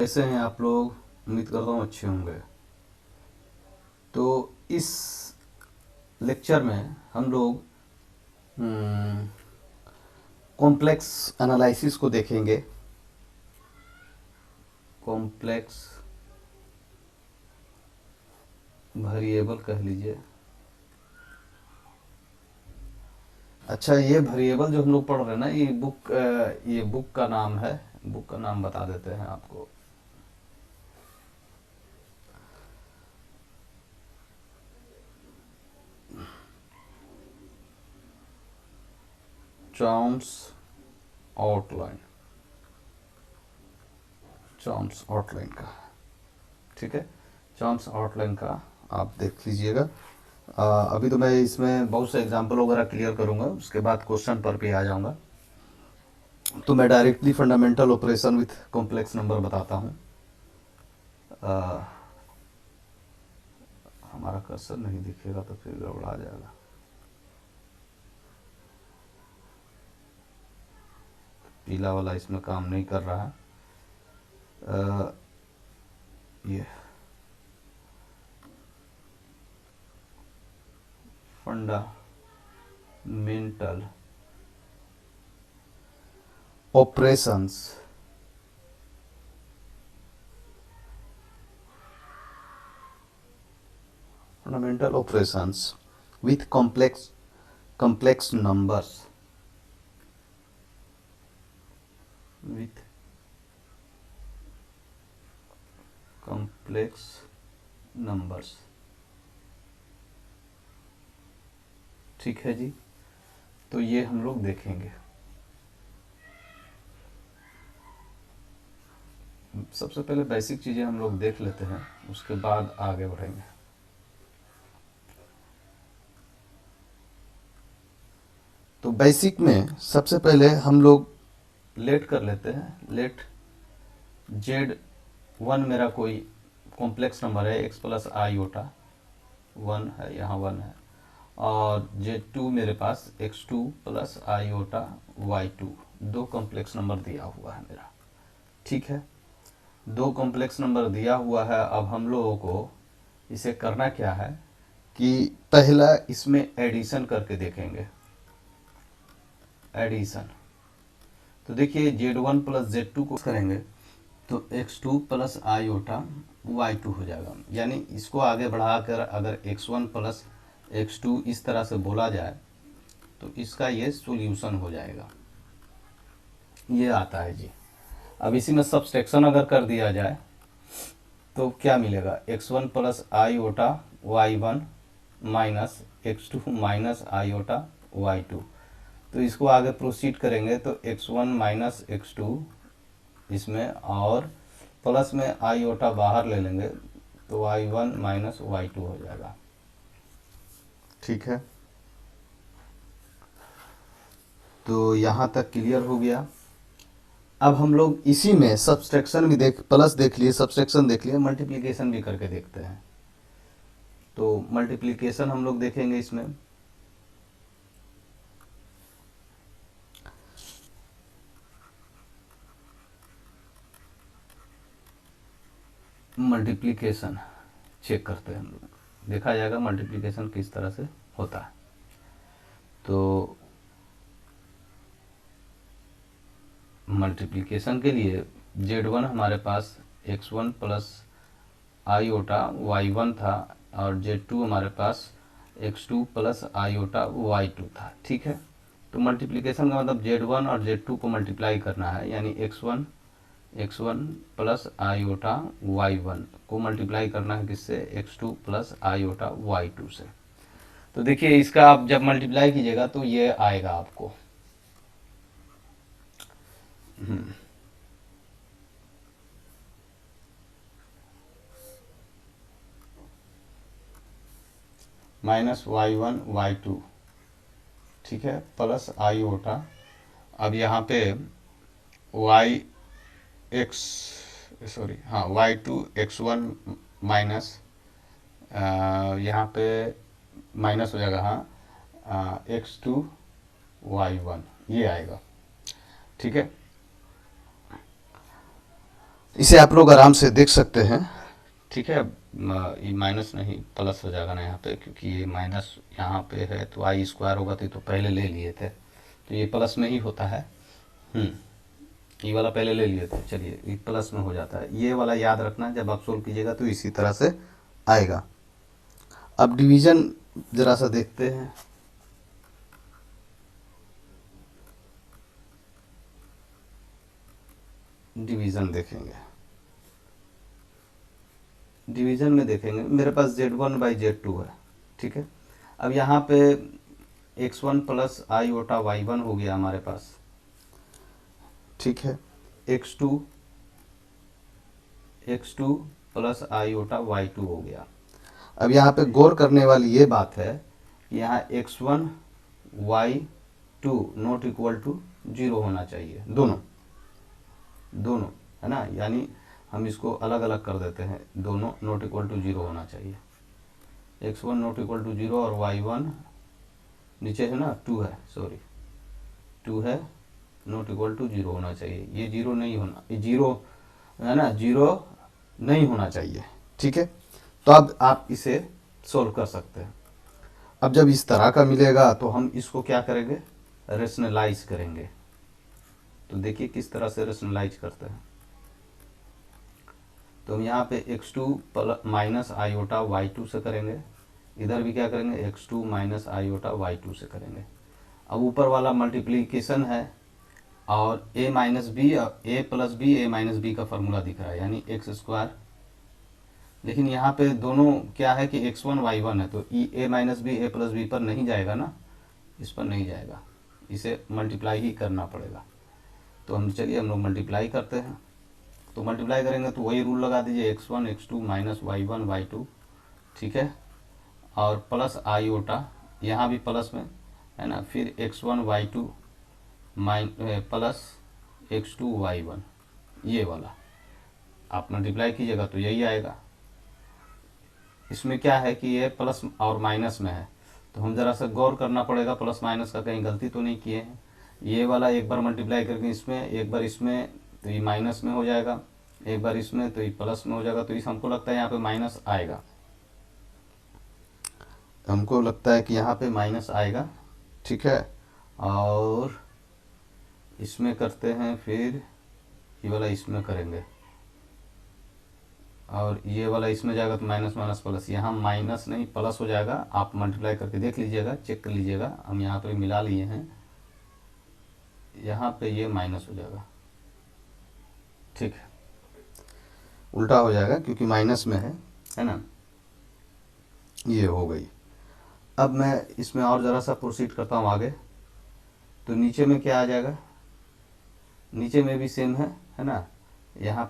कैसे हैं आप लोग? उम्मीद करता हूँ अच्छे होंगे। तो इस लेक्चर में हम लोग कॉम्प्लेक्स एनालिसिस को देखेंगे। कॉम्प्लेक्स वेरिएबल कह लीजिए। अच्छा, ये वेरिएबल जो हम लोग पढ़ रहे हैं ना, ये बुक का नाम है। बुक का नाम बता देते हैं आपको। चॉम्स आउटलाइन, चॉम्स आउटलाइन का, ठीक है। चॉम्स आउटलाइन का आप देख लीजिएगा। अभी तो मैं इसमें बहुत से एग्जांपल वगैरह क्लियर करूंगा, उसके बाद क्वेश्चन पर भी आ जाऊंगा। तो मैं directly fundamental operation with complex number बताता हूँ। हमारा कर्सर नहीं दिखेगा तो फिर गड़बड़ा जाएगा। पीला वाला इसमें काम नहीं कर रहा है। ये fundamental operations with complex numbers, with complex numbers, ठीक है जी। तो ये हम लोग देखेंगे। सबसे पहले बेसिक चीजें हम लोग देख लेते हैं, उसके बाद आगे बढ़ेंगे। तो बेसिक में सबसे पहले हम लोग लेट कर लेते हैं। लेट Z1 मेरा कोई कॉम्प्लेक्स नंबर है, x प्लस आईओटा 1 है, यहाँ 1 है। और Z2 मेरे पास x2 प्लस आईओटा y2, दो कॉम्प्लेक्स नंबर दिया हुआ है मेरा, ठीक है। दो कॉम्प्लेक्स नंबर दिया हुआ है। अब हम लोगों को इसे करना क्या है कि पहला इसमें एडिशन करके देखेंगे। एडिशन, तो देखिए Z1 प्लस Z2 को करेंगे तो x2 प्लस आईओटा y2 हो जाएगा। यानी इसको आगे बढ़ाकर अगर x1 प्लस x2 इस तरह से बोला जाए तो इसका ये सॉल्यूशन हो जाएगा। ये आता है जी। अब इसी में सब्सट्रैक्शन अगर कर दिया जाए तो क्या मिलेगा? x1 plus iota y1 minus x2 minus iota y2। तो इसको आगे प्रोसीड करेंगे तो x1 माइनस x2 इसमें, और प्लस में आईओटा बाहर ले लेंगे तो y1 माइनस y2 हो जाएगा, ठीक है। तो यहाँ तक क्लियर हो गया। अब हम लोग इसी में सब्सट्रैक्शन भी प्लस देख लिए, सब्सट्रैक्शन देख लिए, मल्टीप्लिकेशन भी करके देखते हैं। तो मल्टीप्लिकेशन हम लोग देखेंगे इसमें। मल्टीप्लिकेशन चेक करते हैं हम लोग, देखा जाएगा मल्टीप्लिकेशन किस तरह से होता है। तो मल्टीप्लिकेशन के लिए Z1 हमारे पास x1 प्लस आईओटा y1 था, और Z2 हमारे पास x2 प्लस आईओटा y2 था, ठीक है। तो मल्टीप्लिकेशन का मतलब Z1 और Z2 को मल्टीप्लाई करना है, यानी x1 प्लस आईओटा y1 को मल्टीप्लाई करना है किससे? x2 प्लस आईओटा y2 से। तो देखिए इसका आप जब मल्टीप्लाई कीजिएगा तो ये आएगा आपको। माइनस y1 y2, ठीक है, प्लस आईओटा। अब यहाँ पे y2 x1 माइनस, यहाँ पे माइनस हो जाएगा, हाँ, x2 y1 ये आएगा, ठीक है। इसे आप लोग आराम से देख सकते हैं। ठीक है, ये माइनस नहीं प्लस हो जाएगा ना यहाँ पे, क्योंकि ये माइनस यहाँ पे है तो आई स्क्वायर होगा, तो ये तो पहले ले लिए थे, तो ये प्लस में ही होता है। ये वाला पहले ले लिए थे, चलिए ये प्लस में हो जाता है। ये वाला याद रखना, जब आप सोल्व कीजिएगा तो इसी तरह से आएगा। अब डिवीजन जरा सा देखते हैं। डिवीजन देखेंगे, डिवीजन में देखेंगे मेरे पास Z1/Z2 है। ठीक है, अब यहाँ पे x1 प्लस आई ओटा y1 हो गया हमारे पास। ठीक है, x2 प्लस आई ओटा y2 हो गया। अब यहाँ पे गौर करने वाली ये बात है कि यहाँ x1 y2 not equal to 0 होना चाहिए, दोनों दोनों, है ना, यानी हम इसको अलग अलग कर देते हैं, दोनों नॉट इक्वल टू 0 होना चाहिए। x1 नॉट इक्वल टू 0 और y1 नीचे है ना 2 है, सॉरी 2 है, नॉट इक्वल टू 0 होना चाहिए। ये 0 नहीं होना, ये 0 है ना, 0 नहीं होना चाहिए। ठीक है, तो अब आप इसे सोल्व कर सकते हैं। अब जब इस तरह का मिलेगा तो हम इसको क्या करेंगे, रेशनलाइज करेंगे। तो देखिए किस तरह से रेशनलाइज करते हैं। तो हम यहाँ पे x2 माइनस आयोटा y2 से करेंगे, इधर भी क्या करेंगे, x2 माइनस आयोटा y2 से करेंगे। अब ऊपर वाला मल्टीप्लीकेशन है और a minus B, a plus B, a minus B का फॉर्मूला दिख रहा है, यानी एक्स स्क्वायर। लेकिन यहाँ पे दोनों क्या है कि x1 y1 है, तो a minus B a plus B पर नहीं जाएगा ना, इस पर नहीं जाएगा, इसे मल्टीप्लाई ही करना पड़ेगा। तो हम चलिए हम लोग मल्टीप्लाई करते हैं। तो मल्टीप्लाई करेंगे तो वही रूल लगा दीजिए, x1 x2 minus y1 y2। ठीक है, और प्लस आयोटा, यहाँ भी प्लस में है ना, फिर x1 y2 plus x2 y1, ये वाला आप मल्टीप्लाई कीजिएगा तो यही आएगा। इसमें क्या है कि ये प्लस और माइनस में है, तो हम ज़रा सा गौर करना पड़ेगा, प्लस माइनस का कहीं गलती तो नहीं किए हैं। ये वाला एक बार मल्टीप्लाई करके इसमें, एक बार इसमें, तो ये माइनस में हो जाएगा, एक बार इसमें तो ये प्लस में हो जाएगा। तो इस हमको लगता है यहाँ पे माइनस आएगा, हमको लगता है कि यहाँ पे माइनस आएगा। ठीक है, और इसमें करते हैं, फिर ये वाला इसमें करेंगे और ये वाला इसमें जाएगा तो माइनस माइनस प्लस, यहाँ माइनस नहीं प्लस हो जाएगा। आप मल्टीप्लाई करके देख लीजिएगा, चेक कर लीजिएगा, हम यहाँ पे मिला लिए हैं, यहाँ पे ये माइनस हो जाएगा। ठीक है, उल्टा हो जाएगा क्योंकि माइनस में है ना, ये हो गई। अब मैं इसमें और ज़रा सा प्रोसीड करता हूँ आगे। तो नीचे में क्या आ जाएगा, नीचे में भी सेम है ना, यहाँ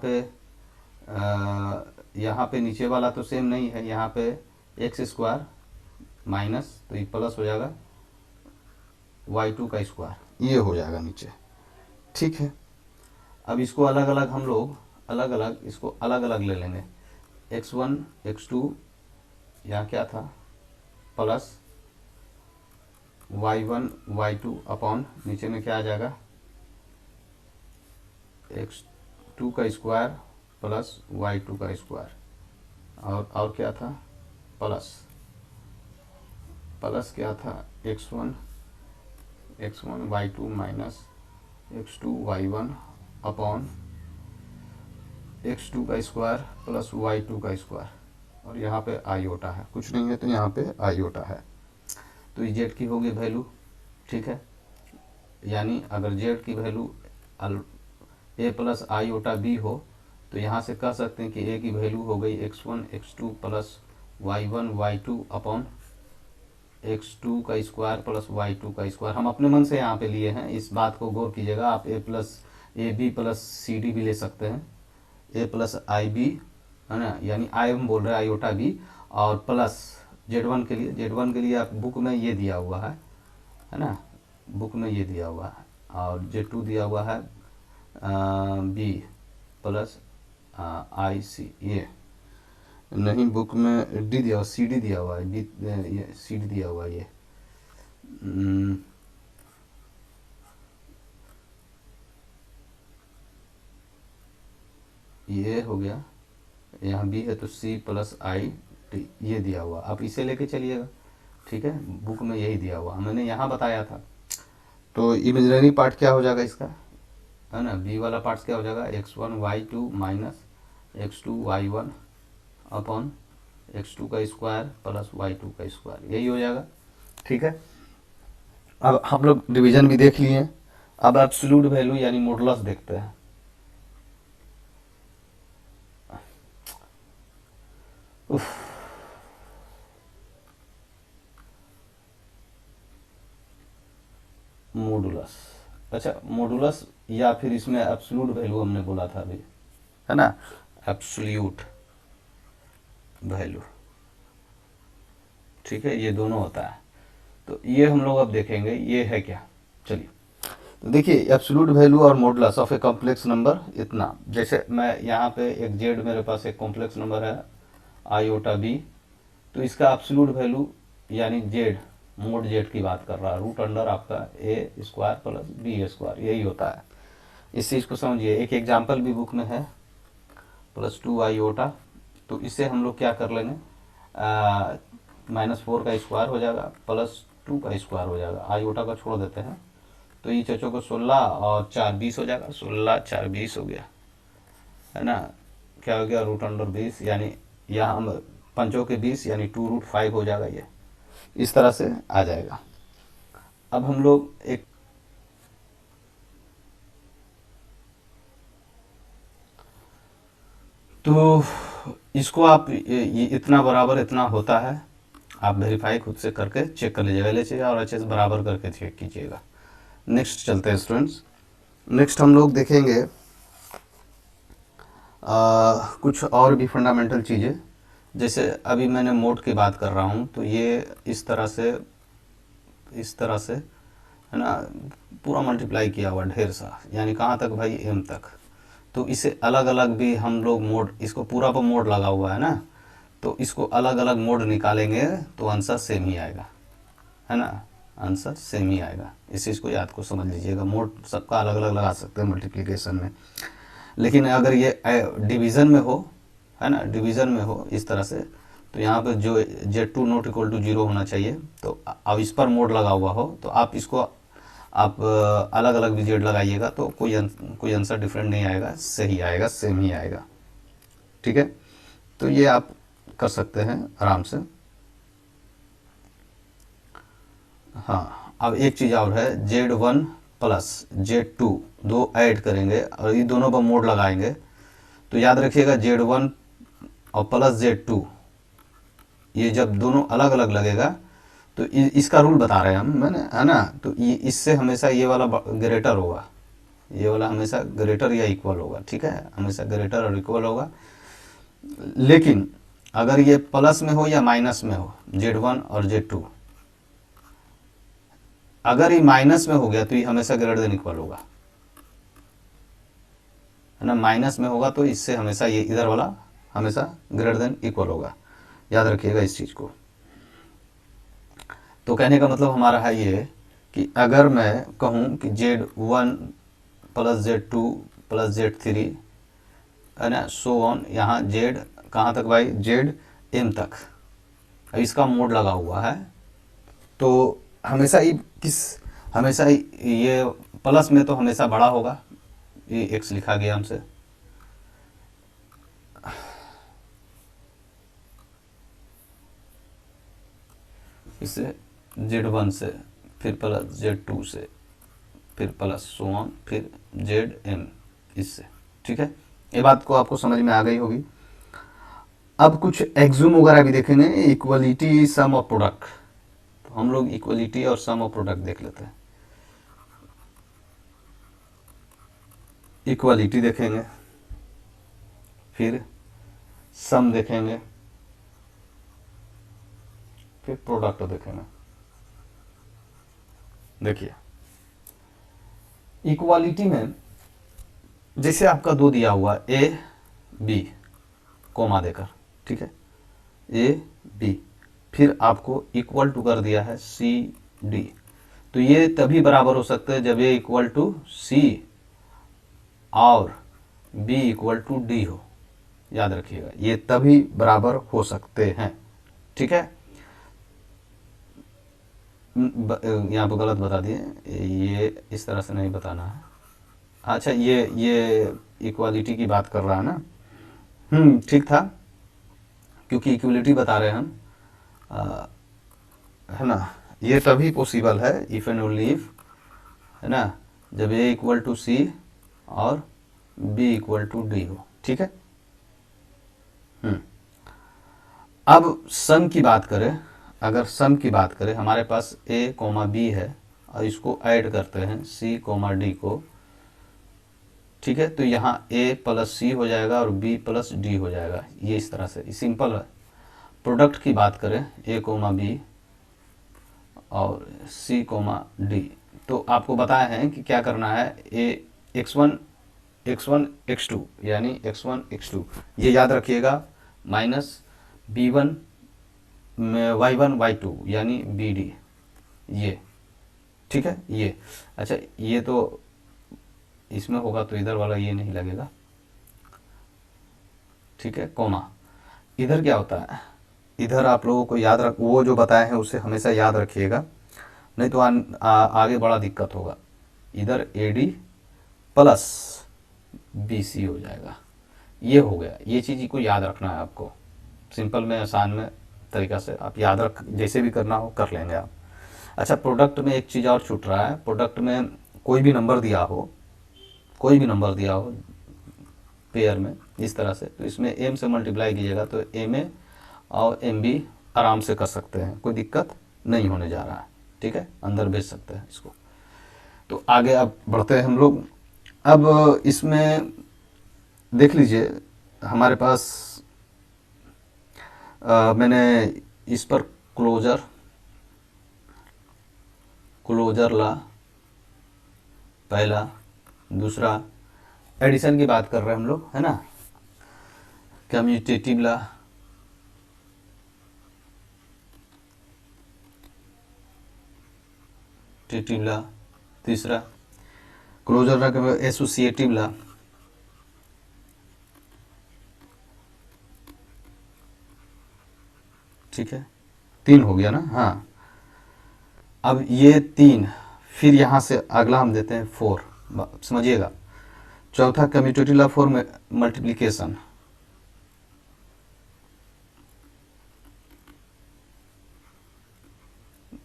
पे नीचे वाला तो सेम नहीं है, यहाँ पे एक्स स्क्वायर माइनस, तो ये प्लस हो जाएगा y2 का स्क्वायर, ये हो जाएगा नीचे। ठीक है, अब इसको अलग अलग हम लोग इसको अलग अलग ले लेंगे। x1 x2 यहाँ क्या था, प्लस y1 y2 अपॉन नीचे में क्या आ जाएगा, x2 का स्क्वायर प्लस y2 का स्क्वायर, और क्या था, प्लस क्या था, x1 y2 minus x2 y1 upon x2 का स्क्वायर प्लस y2 का स्क्वायर, और यहाँ पे आयोटा है, कुछ नहीं है तो यहाँ पे आयोटा है। तो ये जेड की होगी वैल्यू। ठीक है, यानी अगर जेड की value a plus iota B हो तो यहाँ से कह सकते हैं कि a की वैल्यू हो गई x1 x2 plus y1 y2 upon x2 का स्क्वायर प्लस y2 का स्क्वायर। हम अपने मन से यहाँ पे लिए हैं, इस बात को गौर कीजिएगा। आप A B plus C D भी ले सकते हैं, a प्लस आई बी, है ना, यानी आई हम बोल रहे हैं आयोटा बी, और प्लस Z1 के लिए आप बुक में ये दिया हुआ है ना, बुक में ये दिया हुआ है, और Z2 दिया हुआ है बी प्लस आई सी, ये नहीं, बुक में डी दिया हुआ, सी डी दिया हुआ है, बी ये सी डी दिया हुआ है, ये ये हो गया, यहाँ बी है तो सी प्लस आई टी, ये दिया हुआ, आप इसे लेके चलिएगा, ठीक है, बुक में यही दिया हुआ, मैंने यहाँ बताया था। तो इमेजिनरी पार्ट क्या हो जाएगा इसका, है ना, बी वाला पार्ट क्या हो जाएगा, x1 y2 minus x2 y1 upon x2 का स्क्वायर प्लस y2 का स्क्वायर, यही हो जाएगा, ठीक है। अब हम लोग डिवीजन भी देख लिए, अब एब्सोल्यूट वैल्यू यानी मॉडुलस देखते हैं। मॉडुलस, अच्छा मॉडुलस या फिर इसमें एब्सोल्यूट वैल्यू हमने बोला था अभी, है ना, एब्सोल्यूट वैल्यू, ठीक है, ये दोनों होता है। तो ये हम लोग अब देखेंगे ये है क्या, चलिए। तो देखिए एब्सोल्यूट वैल्यू और modulus of a complex number इतना, जैसे मैं यहाँ पे एक जेड मेरे पास एक कॉम्प्लेक्स नंबर है आयोटा बी, तो इसका एब्सोल्यूट वैल्यू यानी जेड, मोड जेड की बात कर रहा है, रूट अंडर आपका ए स्क्वायर प्लस बी स्क्वायर, यही होता है। इस चीज़ को समझिए, एक एग्जाम्पल भी बुक में है +2 आयोटा, तो इससे हम लोग क्या कर लेंगे, -4 का स्क्वायर हो जाएगा +2 का स्क्वायर हो जाएगा, आयोटा का छोड़ देते हैं, तो ये चचों को 16 और 4 20 हो जाएगा, 16 4 20 हो गया, है ना, क्या हो गया, रूट अंडर 20, यानी यहाँ हम पंचों के 20 यानी 2√5 हो जाएगा, ये इस तरह से आ जाएगा। अब हम लोग एक तो इसको आप ये इतना बराबर इतना होता है, आप वेरीफाई खुद से करके चेक कर लीजिएगा, LHS और HS बराबर करके चेक कीजिएगा। नेक्स्ट चलते हैं स्टूडेंट्स, नेक्स्ट हम लोग देखेंगे कुछ और भी फंडामेंटल चीज़ें, जैसे अभी मैंने मोड की बात कर रहा हूँ, तो ये इस तरह से है ना, पूरा मल्टीप्लाई किया हुआ ढेर सा, यानी कहाँ तक भाई, m तक, तो इसे अलग अलग भी हम लोग मोड, इसको पूरा पर मोड लगा हुआ है ना, तो इसको अलग अलग मोड निकालेंगे तो आंसर सेम ही आएगा, है ना, आंसर सेम ही आएगा, इस चीज़ को याद को समझ लीजिएगा। मोड सबका अलग अलग लगा सकते हैं मल्टीप्लिकेशन में, लेकिन अगर ये डिवीज़न में हो, है ना, डिवीज़न में हो इस तरह से, तो यहाँ पे जो Z2 नॉट इक्वल टू 0 होना चाहिए, तो अब इस पर मोड लगा हुआ हो तो आप इसको आप अलग अलग भी जेड लगाइएगा तो कोई आंसर डिफरेंट नहीं आएगा, सही आएगा, सेम ही आएगा, ठीक है। तो ये आप कर सकते हैं आराम से। हाँ, अब एक चीज़ और है, Z1 प्लस Z2 दो ऐड करेंगे और ये दोनों पर मोड लगाएंगे, तो याद रखिएगा Z1 और प्लस Z2, ये जब दोनों अलग अलग लगेगा तो इसका रूल बता रहे हैं हम, मैंने, है ना, तो ये इससे हमेशा ये वाला ग्रेटर होगा, ये वाला हमेशा ग्रेटर या इक्वल होगा, ठीक है, हमेशा ग्रेटर और इक्वल होगा। लेकिन अगर ये प्लस में हो या माइनस में हो, Z1 और Z2, अगर ये माइनस में हो गया तो ये हमेशा ग्रेटर देन इक्वल होगा, है ना, माइनस में होगा तो इससे हमेशा ये इधर वाला हमेशा ग्रेटर देन इक्वल होगा, याद रखिएगा इस चीज़ को। तो कहने का मतलब हमारा है ये कि अगर मैं कहूँ कि Z1 plus Z2 plus Z3, है ना, सो ऑन, यहाँ Z कहाँ तक भाई, Z M तक, अब इसका मोड लगा हुआ है, तो हमेशा ये प्लस में तो हमेशा बड़ा होगा, ये x लिखा गया हमसे, इससे Z1 से फिर प्लस Z2 से फिर प्लस सो ऑन फिर ZM इससे, ठीक है, ये बात को आपको समझ में आ गई होगी। अब कुछ एक्सूम वगैरह भी देखेंगे, इक्वलिटी सम ऑफ प्रोडक्ट, तो हम लोग इक्वलिटी और सम ऑफ प्रोडक्ट देख लेते हैं। इक्वलिटी देखेंगे, फिर सम देखेंगे, फिर प्रोडक्ट देखेंगे। देखिए इक्वालिटी में जैसे आपका दो दिया हुआ A B कोमा देकर, ठीक है, A B, फिर आपको इक्वल टू कर दिया है C D, तो ये तभी बराबर हो सकते हैं जब A इक्वल टू C और बी इक्वल टू डी हो, याद रखिएगा, ये तभी बराबर हो सकते हैं। ठीक है, यहाँ पे गलत बता दिए, ये इस तरह से नहीं बताना है। अच्छा, ये इक्वालिटी की बात कर रहा है ना, ठीक था, क्योंकि इक्वलिटी बता रहे हैं हम, है ना। ये तभी पॉसिबल है इफ़ एंड ओनली इफ, है ना, जब ए इक्वल टू सी और बी इक्वल टू डी हो। ठीक है, अब सम की बात करें, अगर सम की बात करें, हमारे पास ए कोमा बी है और इसको ऐड करते हैं सी कोमा डी को। ठीक है, तो यहाँ ए प्लस सी हो जाएगा और बी प्लस डी हो जाएगा, ये इस तरह से सिंपल है। प्रोडक्ट की बात करें ए कोमा बी और सी कोमा डी, तो आपको बताया है कि क्या करना है, ए x1 x2 यानी x1 x2 ये याद रखिएगा, माइनस b1 y1 y2 यानी bd, ये ठीक है ये। अच्छा, ये तो इसमें होगा तो इधर वाला ये नहीं लगेगा। ठीक है, कोमा इधर क्या होता है, इधर आप लोगों को याद रख, वो जो बताए हैं उसे हमेशा याद रखिएगा, नहीं तो आगे बड़ा दिक्कत होगा। इधर AD प्लस BC हो जाएगा, ये हो गया। ये चीज़ को याद रखना है आपको, सिंपल में आसान में तरीका से आप याद रख, जैसे भी करना हो कर लेंगे आप। अच्छा, प्रोडक्ट में एक चीज़ और छूट रहा है, प्रोडक्ट में कोई भी नंबर दिया हो, कोई भी नंबर दिया हो पेयर में इस तरह से, तो इसमें m से मल्टीप्लाई कीजिएगा तो MA और MB आराम से कर सकते हैं, कोई दिक्कत नहीं होने जा रहा है। ठीक है, अंदर भेज सकते हैं इसको। तो आगे अब बढ़ते हैं हम लोग। अब इसमें देख लीजिए हमारे पास मैंने इस पर क्लोजर ला, पहला, दूसरा, एडिशन की बात कर रहे हैं हम लोग, है ना, कम्यूटेटिव ला, टेटिव ला, तीसरा क्लोजर ला के एसोसिएटिव ला, ठीक है, 3 हो गया ना। हाँ, अब ये 3, फिर यहाँ से अगला हम देते हैं 4, समझिएगा। चौथा कम्यूटेटिव ला 4 में मल्टीप्लिकेशन,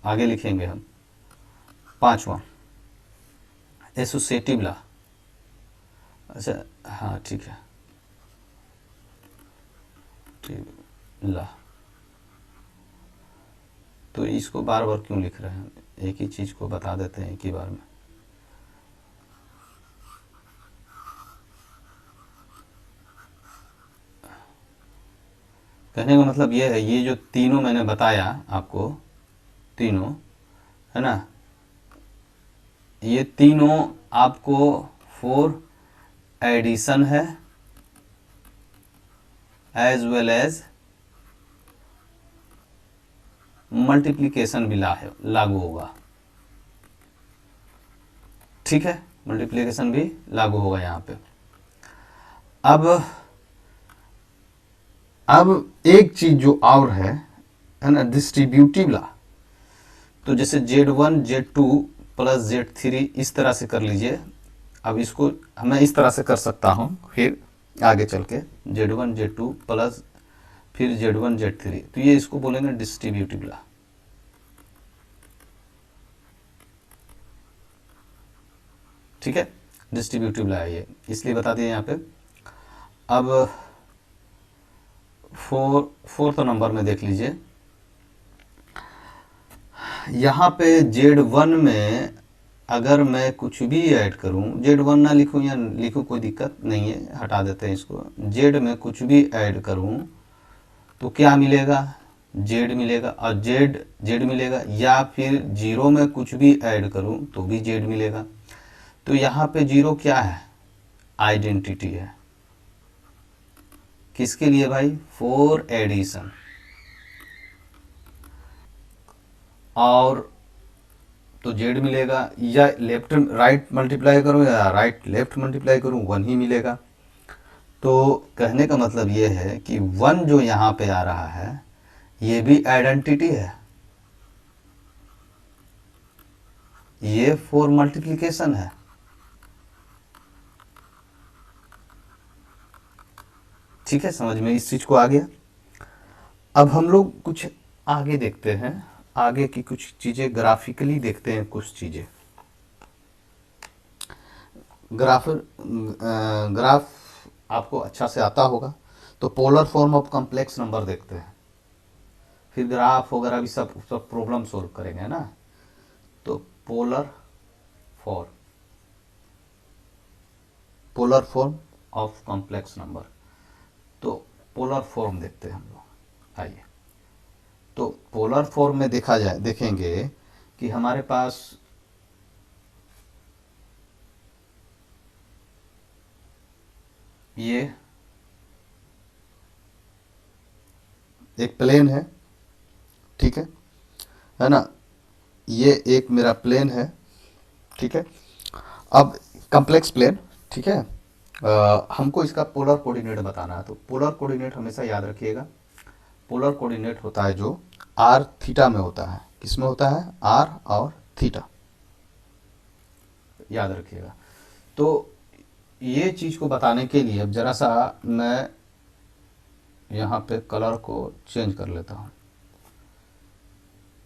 आगे लिखेंगे हम। पांचवा एसोसिएटिव ला, अच्छा हाँ ठीक है, ला, तो इसको बार बार क्यों लिख रहे हैं, एक ही चीज़ को बता देते हैं एक ही बार में। कहने का मतलब ये है, ये जो तीनों मैंने बताया आपको, तीनों, है ना, ये तीनों आपको 4 एडिशन है एज वेल एज मल्टीप्लिकेशन भी लागू होगा। ठीक है, मल्टीप्लिकेशन भी लागू होगा यहाँ पे। अब एक चीज जो और है ना, डिस्ट्रीब्यूटिव ला, तो जैसे Z1 Z2 प्लस Z3 इस तरह से कर लीजिए। अब इसको मैं इस तरह से कर सकता हूँ, फिर आगे चल के Z1 Z2 प्लस फिर Z1 Z3, तो ये इसको बोलेंगे डिस्ट्रीब्यूटिव ला। ठीक है, डिस्ट्रीब्यूटिव ला है ये, इसलिए बता दिए यहाँ पे। अब फोर्थ नंबर में देख लीजिए, यहाँ पे Z1 में अगर मैं कुछ भी ऐड करूँ, Z1 ना लिखूँ या लिखूँ कोई दिक्कत नहीं है, हटा देते हैं इसको। Z में कुछ भी ऐड करूँ तो क्या मिलेगा, Z मिलेगा, और Z मिलेगा, या फिर 0 में कुछ भी ऐड करूँ तो भी Z मिलेगा। तो यहाँ पे 0 क्या है, आइडेंटिटी है, किसके लिए भाई, 4 एडिशन। और तो Z मिलेगा, या लेफ्ट राइट मल्टीप्लाई करूँ या राइट लेफ्ट मल्टीप्लाई करूँ 1 ही मिलेगा। तो कहने का मतलब ये है कि 1 जो यहाँ पे आ रहा है ये भी आइडेंटिटी है, ये 4 मल्टीप्लिकेशन है। ठीक है, समझ में इस चीज को आ गया। अब हम लोग कुछ आगे देखते हैं, आगे की कुछ चीजें ग्राफिकली देखते हैं। कुछ चीजें ग्राफ आपको अच्छा से आता होगा, तो polar form of complex number देखते हैं, फिर ग्राफ वगैरह भी सब सब प्रॉब्लम सोल्व करेंगे, है ना। तो polar form of complex number, तो पोलर फॉर्म देखते हैं हम लोग। आइए, तो पोलर फॉर्म में देखा जाए, देखेंगे कि हमारे पास ये एक प्लेन है, ठीक है ना, ये एक मेरा प्लेन है, ठीक है। अब कॉम्प्लेक्स प्लेन, ठीक है। हमको इसका पोलर कोऑर्डिनेट बताना है, तो पोलर कोऑर्डिनेट हमेशा याद रखिएगा, पोलर कोऑर्डिनेट होता है जो आर थीटा में होता है। किसमें होता है? आर और थीटा, याद रखिएगा। तो ये चीज़ को बताने के लिए अब ज़रा सा मैं यहाँ पे कलर को चेंज कर लेता हूँ।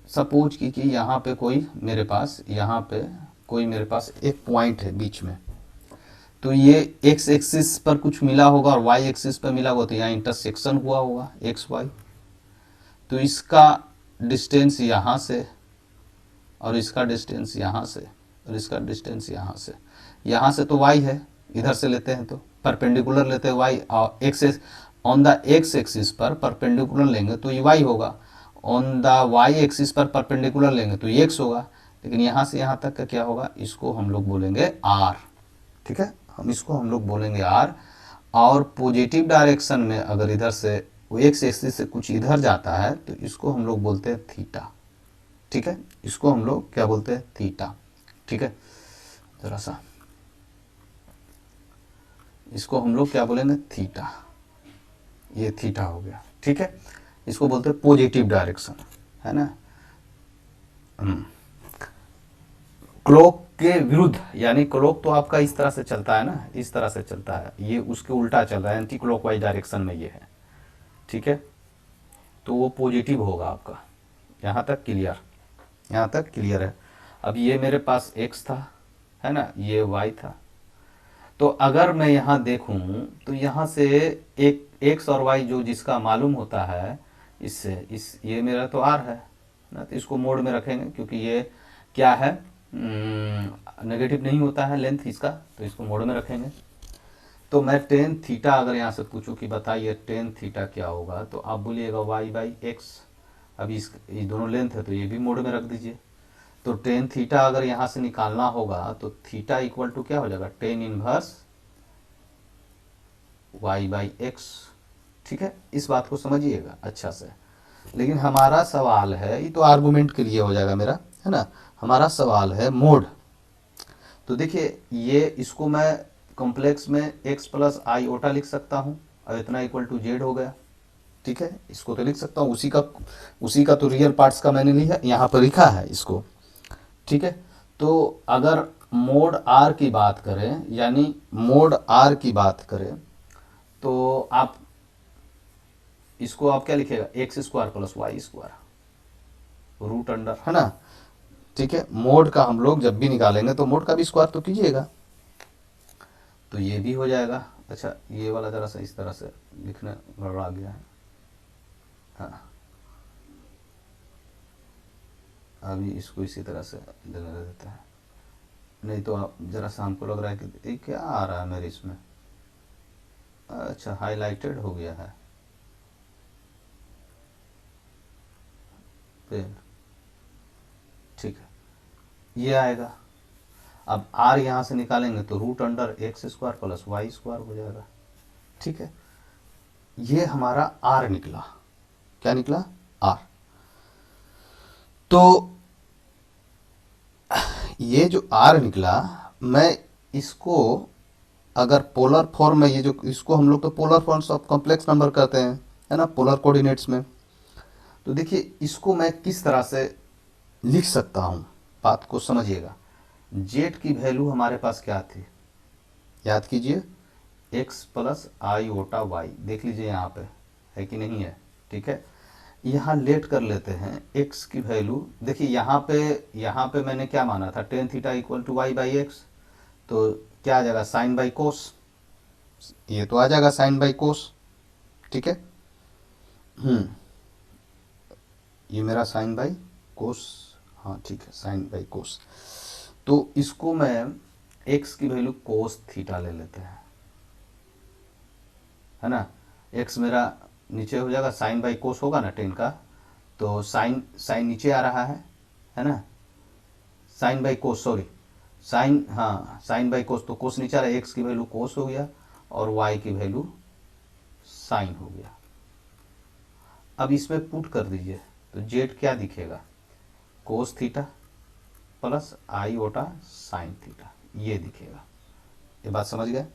सपोज कि यहाँ पे कोई मेरे पास, यहाँ पे कोई मेरे पास एक पॉइंट है बीच में, तो ये एक्स एक्सिस पर कुछ मिला होगा और वाई एक्सिस पर मिला होगा, तो यहाँ इंटरसेक्शन हुआ होगा एक्स वाई। तो इसका डिस्टेंस यहाँ से और इसका डिस्टेंस यहाँ से और इसका डिस्टेंस यहाँ से तो y है, इधर से लेते हैं तो परपेंडिकुलर लेते हैं y, और axes on the X axis पर परपेंडिकुलर लेंगे तो ये y होगा, ऑन द y एक्सिस पर परपेंडिकुलर लेंगे तो ये x होगा। लेकिन यहाँ से यहाँ तक का क्या होगा, इसको हम लोग बोलेंगे r, ठीक है, इसको हम लोग बोलेंगे r। और पॉजिटिव डायरेक्शन में अगर इधर से वो एक्स एक्सिस से कुछ इधर जाता है तो इसको हम लोग बोलते हैं थीटा, ठीक है, इसको हम लोग क्या बोलते हैं? थीटा, ठीक है। जरा सा इसको हम लोग क्या बोलेंगे? थीटा, ये थीटा हो गया, ठीक है। इसको बोलते हैं पॉजिटिव डायरेक्शन, है ना। क्लॉक के विरुद्ध, यानी क्लॉक तो आपका इस तरह से चलता है ना, इस तरह से चलता है, ये उसके उल्टा चल रहा है, एंटी क्लॉकवाइज डायरेक्शन में ये है, ठीक है। तो वो पॉजिटिव होगा आपका। यहाँ तक क्लियर? यहाँ तक क्लियर है। अब ये मेरे पास x था, है ना, ये y था। तो अगर मैं यहाँ देखूं तो यहाँ से एक x और y जो जिसका मालूम होता है, इससे ये मेरा तो r है ना, तो इसको मोड में रखेंगे क्योंकि ये क्या है, नेगेटिव नहीं होता है लेंथ इसका, तो इसको मोड में रखेंगे। तो मैं टेन थीटा अगर यहाँ से पूछूं कि बताइए टेन थीटा क्या होगा, तो आप बोलिएगा y बाई एक्स। अभी ये दोनों लेंथ है तो ये भी मोड में रख दीजिए। तो टेन थीटा अगर यहाँ से निकालना होगा तो थीटा इक्वल टू क्या हो जाएगा? Tan inverse y by x, ठीक है। इस बात को समझिएगा अच्छा से। लेकिन हमारा सवाल है, ये तो आर्गुमेंट के लिए हो जाएगा मेरा, है ना, हमारा सवाल है मोड। तो देखिए ये इसको मैं कॉम्प्लेक्स में x प्लस आई ओटा लिख सकता हूँ और इतना इक्वल टू जेड हो गया, ठीक है। इसको तो लिख सकता हूँ, उसी का तो रियल पार्ट्स का मैंने लिखा, यहाँ पर लिखा है इसको, ठीक है। तो अगर मोड आर की बात करें, यानी मोड आर की बात करें, तो आप इसको आप क्या लिखेगा? X square plus Y square root under, है ना, ठीक है। मोड का हम लोग जब भी निकालेंगे तो मोड का भी स्क्वायर तो कीजिएगा, तो ये भी हो जाएगा। अच्छा, ये वाला जरा सा इस तरह से लिखने गड़बड़ा गया है, हाँ, अभी इसको इसी तरह से देने देते हैं, नहीं तो आप जरा सा हमको लग रहा है कि ये क्या आ रहा है मेरे इसमें, अच्छा हाईलाइटेड हो गया है पेन, ठीक है, ये आएगा। अब आर यहाँ से निकालेंगे तो root under X square plus Y square हो जाएगा, ठीक है। ये हमारा आर निकला, क्या निकला? आर। तो ये जो आर निकला, मैं इसको अगर पोलर फॉर्म में, ये जो इसको हम लोग तो polar forms of complex number कहते हैं, है ना, पोलर कोऑर्डिनेट्स में। तो देखिए इसको मैं किस तरह से लिख सकता हूँ, बात को समझिएगा। जेड की वैल्यू हमारे पास क्या थी, याद कीजिए, एक्स प्लस आई ओटा वाई, देख लीजिए यहाँ पे है कि नहीं है, ठीक है। यहाँ लेट कर लेते हैं एक्स की वैल्यू, देखिए यहाँ पे मैंने क्या माना था, tan theta equal to Y by X, तो क्या आ जाएगा, साइन बाई कोस, ये तो आ जाएगा साइन बाई कोस, ठीक है। ये मेरा साइन बाई कोस, हाँ ठीक है, साइन बाई कोस। तो इसको मैं एक्स की वैल्यू कोस थीटा ले लेते हैं, है ना। एक्स मेरा नीचे हो जाएगा, साइन बाई कोस होगा ना टेन का, तो साइन साइन नीचे आ रहा है ना, sine by cos, sorry sine, हाँ साइन बाई कोस, तो कोस नीचे आ रहा है, एक्स की वैल्यू कोस हो गया और वाई की वैल्यू साइन हो गया। अब इसमें पुट कर दीजिए, तो जेड क्या दिखेगा, कोस थीटा प्लस आई ओटा साइन थीटा, ये दिखेगा। ये बात समझ गए,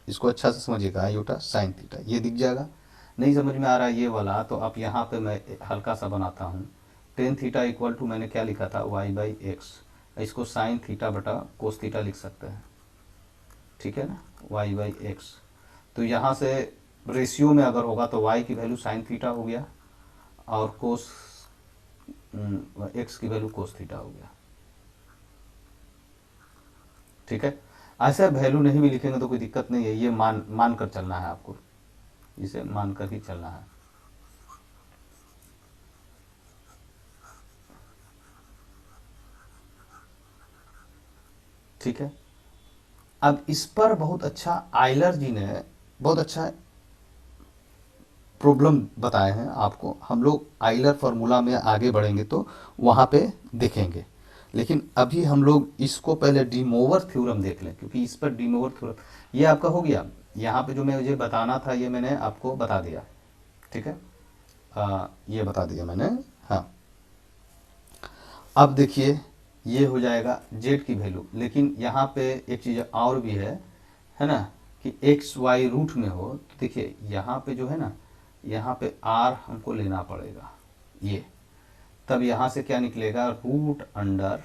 इसको अच्छा से समझिएगा, आई ओटा साइन थीटा ये दिख जाएगा। नहीं समझ में आ रहा है ये वाला, तो अब यहाँ पे मैं हल्का सा बनाता हूँ, टेन थीटा इक्वल टू मैंने क्या लिखा था, वाई बाई एक्स, इसको साइन थीटा बटा कोस थीटा लिख सकते हैं, ठीक है ना, वाई बाई एक्स। तो यहाँ से रेशियो में अगर होगा तो वाई की वैल्यू साइन थीटा हो गया और कोस एक्स की वैल्यू कोस थीटा हो गया, ठीक है। ऐसा वैल्यू नहीं भी लिखेंगे तो कोई दिक्कत नहीं है, ये मान कर चलना है आपको, इसे मान कर ही चलना है। ठीक है, अब इस पर बहुत अच्छा आइलर जी ने बहुत अच्छा प्रॉब्लम बताए हैं आपको, हम लोग आइलर फार्मूला में आगे बढ़ेंगे तो वहाँ पे देखेंगे, लेकिन अभी हम लोग इसको पहले डीमोवर थ्योरम देख लें, क्योंकि इस पर डीमोवर थ्योरम ये आपका हो गया। यहाँ पे जो मुझे बताना था ये मैंने आपको बता दिया, ठीक है, ये बता दिया मैंने, हाँ। अब देखिए ये हो जाएगा जेड की वैल्यू, लेकिन यहाँ पे एक चीज़ और भी है ना, कि एक्स वाई रूट में हो, तो देखिए यहाँ पे जो है ना, यहाँ पे आर हमको लेना पड़ेगा, ये तब यहाँ से क्या निकलेगा, root under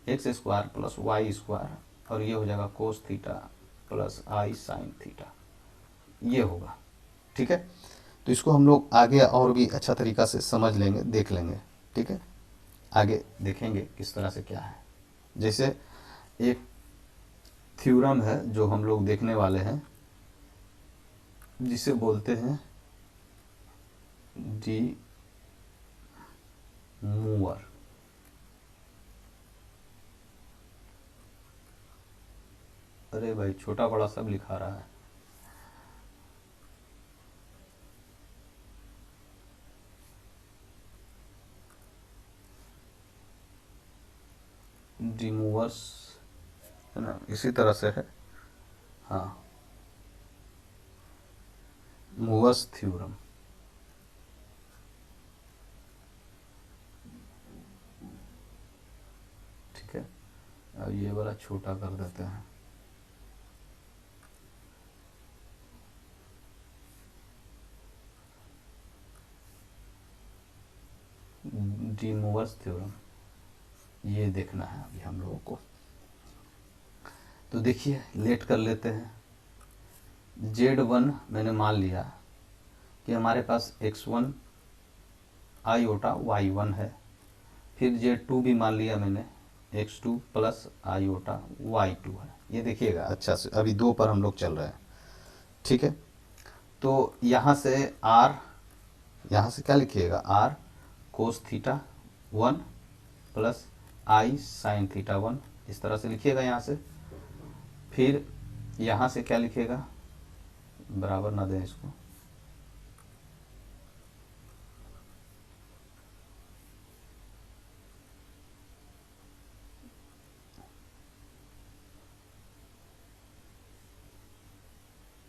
X square plus Y square, और ये हो जाएगा कोस थीटा प्लस आई साइन थीटा, ये होगा, ठीक है। तो इसको हम लोग आगे और भी अच्छा तरीका से समझ लेंगे, देख लेंगे, ठीक है, आगे देखेंगे किस तरह से क्या है। जैसे एक थ्योरम है जो हम लोग देखने वाले हैं, जिसे बोलते हैं डी मूवर, अरे भाई छोटा बड़ा सब लिखा रहा है, डी मूवर्स, है ना, इसी तरह से है, हाँ, मूवर्स थ्योरम, ठीक है। अब ये वाला छोटा कर देते हैं, डी मूवर्स थ्योरम, ये देखना है अभी हम लोगों को। तो देखिए लेट कर लेते हैं, जेड वन मैंने मान लिया कि हमारे पास एक्स वन आई ओटा वाई वन है, फिर जेड टू भी मान लिया मैंने, एक्स टू प्लस आई ओटा वाई टू है, ये देखिएगा अच्छा से, अभी दो पर हम लोग चल रहे हैं, ठीक है। तो यहाँ से आर, यहाँ से क्या लिखिएगा, R cos theta one plus आई साइन थीटा वन, इस तरह से लिखिएगा यहाँ से। फिर यहाँ से क्या लिखिएगा, बराबर ना दें इसको,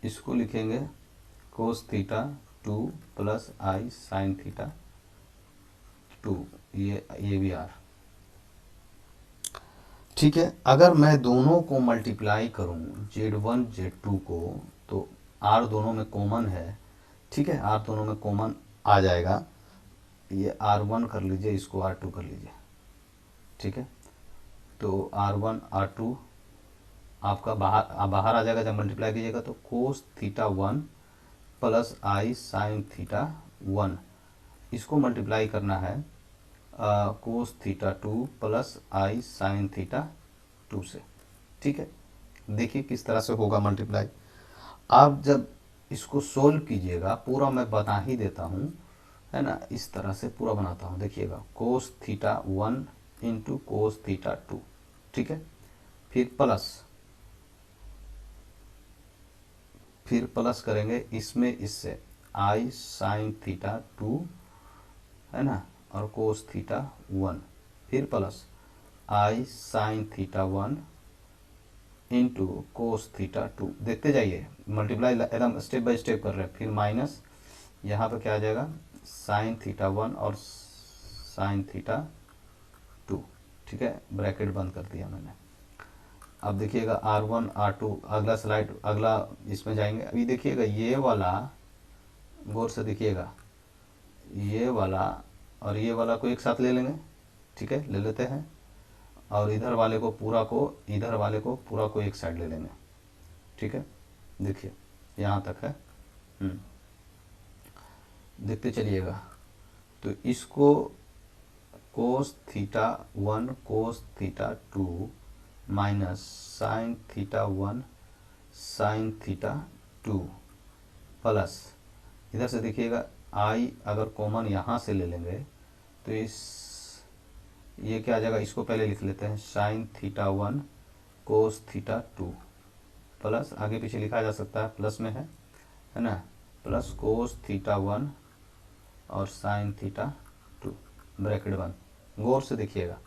इसको लिखेंगे कोस थीटा टू प्लस आई साइन थीटा टू, ये भी आर, ठीक है। अगर मैं दोनों को मल्टीप्लाई करूं Z1 Z2 को, तो R दोनों में कॉमन है, ठीक है, R दोनों में कॉमन आ जाएगा। ये R1 कर लीजिए, इसको R2 कर लीजिए, ठीक है। तो R1 R2 आपका बाहर आ जाएगा जब मल्टीप्लाई कीजिएगा, तो कोस थीटा 1 प्लस आई साइन थीटा 1, इसको मल्टीप्लाई करना है कोस थीटा 2 प्लस आई साइन थीटा 2 से, ठीक है। देखिए किस तरह से होगा मल्टीप्लाई। आप जब इसको सोल्व कीजिएगा, पूरा मैं बता ही देता हूँ, है ना, इस तरह से पूरा बनाता हूँ। देखिएगा कोस थीटा 1 इंटू कोस थीटा 2, ठीक है, फिर प्लस करेंगे इसमें इससे आई साइन थीटा 2, है ना, और कोस थीटा 1, फिर प्लस आई sine theta 1 into cos theta 2। देखते जाइए, मल्टीप्लाई एकदम स्टेप बाय स्टेप कर रहे हैं। फिर माइनस यहाँ पे क्या आ जाएगा, साइन थीटा 1 और साइन थीटा 2, ठीक है, ब्रैकेट बंद कर दिया मैंने। अब देखिएगा R1 R2, अगला स्लाइड, अगला इसमें जाएंगे। अभी देखिएगा ये वाला, गौर से देखिएगा, ये वाला और ये वाला को एक साथ ले लेंगे, ठीक है, ले लेते हैं, और इधर वाले को पूरा को एक साइड ले लेंगे, ठीक है। देखिए यहाँ तक है, देखते चलिएगा। तो इसको कोस थीटा 1 कोस theta 2 minus sign theta 1 sine theta 2 plus, इधर से देखिएगा आई अगर कॉमन यहाँ से ले लेंगे तो ये क्या आ जाएगा, इसको पहले लिख लेते हैं, साइन थीटा 1 कोस थीटा 2 प्लस, आगे पीछे लिखा जा सकता है, प्लस में है ना, प्लस कोस थीटा 1 और साइन थीटा 2, ब्रैकेट बंद। गौर से देखिएगा,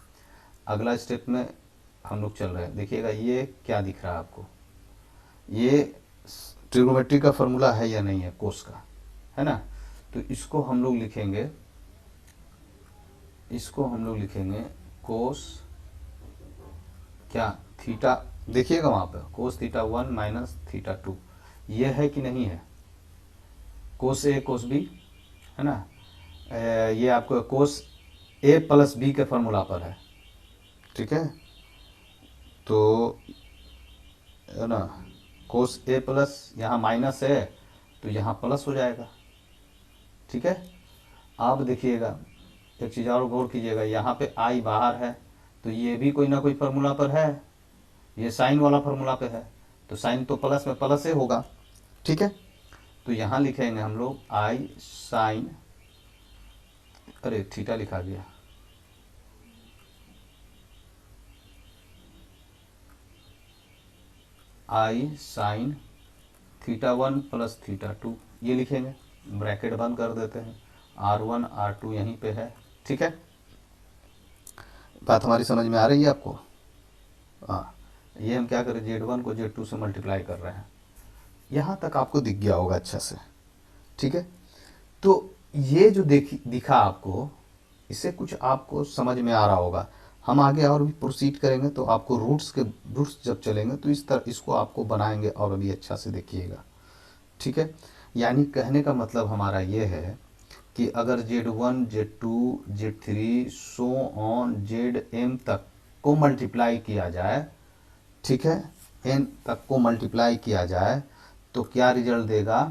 अगला स्टेप में हम लोग चल रहे हैं। देखिएगा ये क्या दिख रहा है आपको, ये ट्रिग्नोमेट्री का फॉर्मूला है या नहीं है, कोस का, है ना। तो इसको हम लोग लिखेंगे कोस क्या थीटा, देखिएगा वहाँ पे कोस थीटा 1 माइनस थीटा 2, ये है कि नहीं है, कोस ए कोस बी, है ना। ये आपको कोस ए प्लस बी के फॉर्मूला पर है, ठीक है। तो है ना, कोस ए प्लस, यहाँ माइनस है तो यहाँ प्लस हो जाएगा, ठीक है। आप देखिएगा एक चीज़ और गौर कीजिएगा, यहाँ पे आई बाहर है तो ये भी कोई ना कोई फार्मूला पर है, ये साइन वाला फार्मूला पे है, तो साइन तो प्लस में प्लस ही होगा, ठीक है। तो यहाँ लिखेंगे हम लोग आई साइन, अरे थीटा लिखा गया, आई साइन थीटा 1 प्लस थीटा 2, ये लिखेंगे, ब्रैकेट बंद कर देते हैं, R1 R2 यहीं पे है, ठीक है। बात हमारी समझ में आ रही है आपको? हाँ, ये हम क्या करें, Z1 को Z2 से मल्टीप्लाई कर रहे हैं, यहाँ तक आपको दिख गया होगा अच्छा से, ठीक है। तो ये जो दिखा आपको, इससे कुछ आपको समझ में आ रहा होगा। हम आगे और भी प्रोसीड करेंगे तो आपको रूट्स जब चलेंगे तो इस तरह इसको आपको बनाएंगे और अभी अच्छा से देखिएगा, ठीक है। यानी कहने का मतलब हमारा ये है कि अगर Z1 Z2 Z3 so on Zm तक को मल्टीप्लाई किया जाए, ठीक है, n तक को मल्टीप्लाई किया जाए तो क्या रिजल्ट देगा,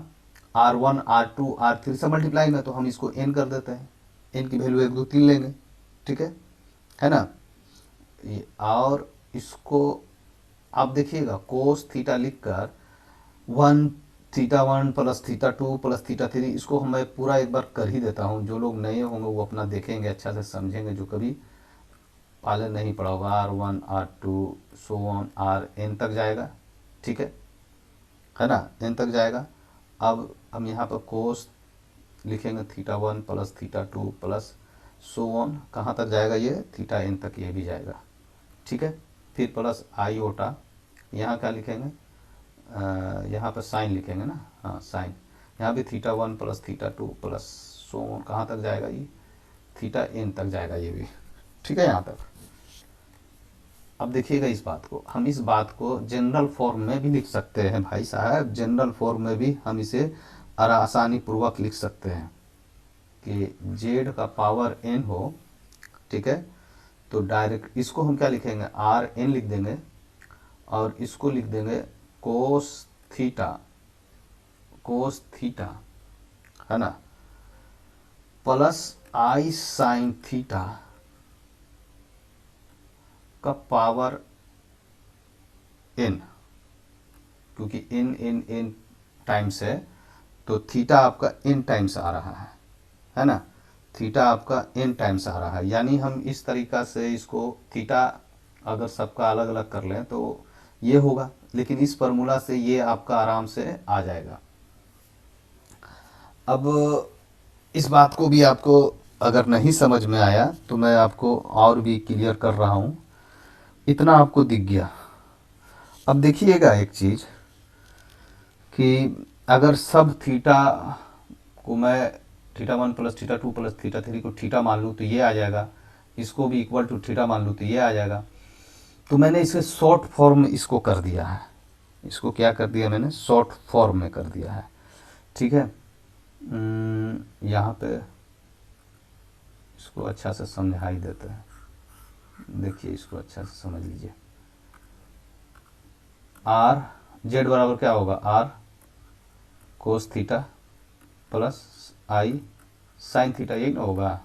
R1 R2 R3 से मल्टीप्लाई में, तो हम इसको n कर देते हैं, n की वैल्यू 1 2 3 लेंगे, ठीक है ना। और इसको आप देखिएगा कोस थीटा लिखकर 1 theta 1 plus theta 2 plus theta 3, इसको मैं पूरा एक बार कर ही देता हूँ, जो लोग नए होंगे वो अपना देखेंगे, अच्छा से समझेंगे, जो कभी पहले नहीं पढ़ा होगा। R1 R2 so on Rn तक जाएगा, ठीक है ना, n तक जाएगा। अब हम यहाँ पर कोस लिखेंगे theta 1 plus theta 2 plus so on, कहाँ तक जाएगा, ये थीटा n तक ये भी जाएगा, ठीक है। फिर प्लस आईओटा, यहाँ क्या लिखेंगे, यहाँ पर साइन लिखेंगे ना, हाँ साइन, यहाँ भी theta 1 plus theta 2 plus so on, कहाँ तक जाएगा, ये थीटा n तक जाएगा ये भी, ठीक है, यहाँ तक। अब देखिएगा इस बात को, हम इस बात को जनरल फॉर्म में भी लिख सकते हैं भाई साहब, जनरल फॉर्म में भी हम इसे आसानी पूर्वक लिख सकते हैं कि जेड का पावर एन हो, ठीक है। तो डायरेक्ट इसको हम क्या लिखेंगे, आर एन लिख देंगे और इसको लिख देंगे कोस थीटा है ना, प्लस आई साइन थीटा का पावर एन, क्योंकि एन एन एन टाइम्स है तो थीटा आपका एन टाइम्स आ रहा है ना, थीटा आपका एन टाइम्स आ रहा है। यानी हम इस तरीका से इसको थीटा अगर सबका अलग अलग कर लें तो ये होगा, लेकिन इस फार्मूला से ये आपका आराम से आ जाएगा। अब इस बात को भी आपको अगर नहीं समझ में आया तो मैं आपको और भी क्लियर कर रहा हूँ, इतना आपको दिख गया। अब देखिएगा एक चीज़ कि अगर सब थीटा को मैं theta 1 plus theta 2 plus theta 3 को थीटा मान लूँ तो ये आ जाएगा, इसको भी इक्वल टू थीटा मान लूँ तो ये आ जाएगा। तो मैंने इसे शॉर्ट फॉर्म इसको कर दिया है, इसको क्या कर दिया मैंने, शॉर्ट फॉर्म में कर दिया है, ठीक है। यहाँ पे इसको अच्छा से समझाई देते हैं, देखिए इसको अच्छा से समझ लीजिए। आर जेड बराबर क्या होगा, आर कोस थीटा प्लस आई साइन थीटा, यही ना होगा।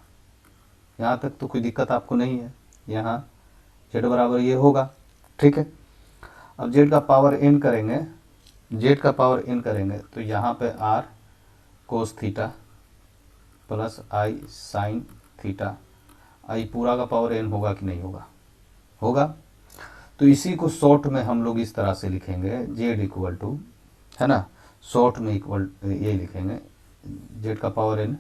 यहाँ तक तो कोई दिक्कत आपको नहीं है, यहाँ जेड बराबर ये होगा, ठीक है। अब जेड का पावर एन करेंगे, जेड का पावर एन करेंगे तो यहाँ पे R cos theta plus I sine theta, i पूरा का पावर एन होगा कि नहीं होगा, होगा। तो इसी को शॉर्ट में हम लोग इस तरह से लिखेंगे, जेड इक्वल टू है ना, शॉर्ट में इक्वल ये लिखेंगे जेड का पावर एन,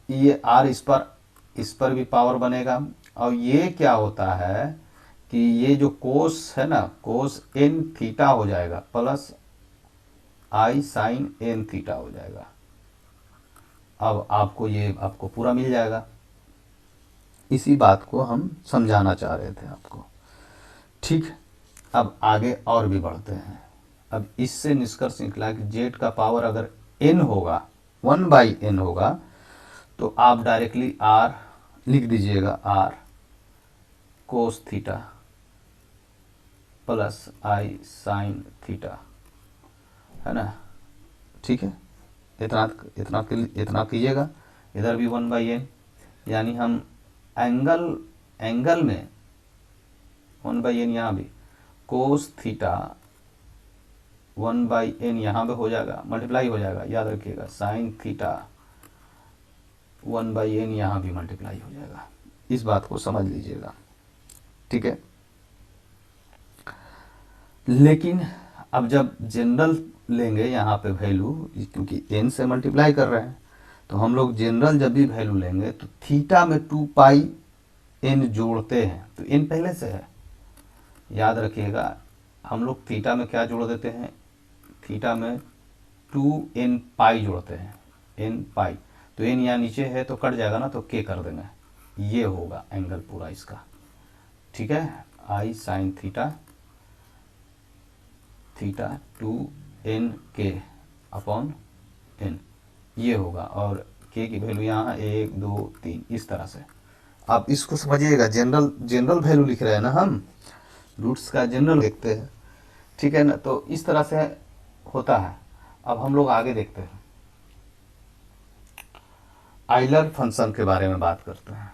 ये आर इस पर भी पावर बनेगा। और ये क्या होता है कि ये जो कोस है ना, कोस एन थीटा हो जाएगा प्लस आई साइन एन थीटा हो जाएगा। अब आपको ये आपको पूरा मिल जाएगा, इसी बात को हम समझाना चाह रहे थे आपको, ठीक है। अब आगे और भी बढ़ते हैं। अब इससे निष्कर्ष निकला कि जेड का पावर अगर एन होगा, 1/n होगा, तो आप डायरेक्टली आर लिख दीजिएगा, आर कोस थीटा प्लस आई साइन थीटा, है ना, ठीक है। इतना कीजिएगा, इधर भी 1/n, यानी हम एंगल में 1/n, यहाँ भी कोस थीटा 1/n यहाँ पे हो जाएगा, मल्टीप्लाई हो जाएगा, याद रखिएगा, साइन थीटा 1/n यहाँ भी मल्टीप्लाई हो जाएगा। इस बात को समझ लीजिएगा, ठीक है। लेकिन अब जब जनरल लेंगे यहाँ पे वैल्यू, क्योंकि n से मल्टीप्लाई कर रहे हैं, तो हम लोग जनरल जब भी वैल्यू लेंगे तो थीटा में 2πn जोड़ते हैं, तो n पहले से है, याद रखिएगा। हम लोग थीटा में क्या जोड़ देते हैं, थीटा में 2n पाई जोड़ते हैं, n पाई, तो n यहाँ नीचे है तो कट जाएगा ना, तो k कर देंगे, ये होगा एंगल पूरा इसका, ठीक है। I sine theta 2n k upon n, ये होगा। और k की वैल्यू यहाँ 1 2 3 इस तरह से आप इसको समझिएगा। जनरल वैल्यू लिख रहे हैं ना हम, रूट्स का जनरल देखते हैं, ठीक है ना, तो इस तरह से होता है। अब हम लोग आगे देखते हैं, आइलर फंक्शन के बारे में बात करते हैं।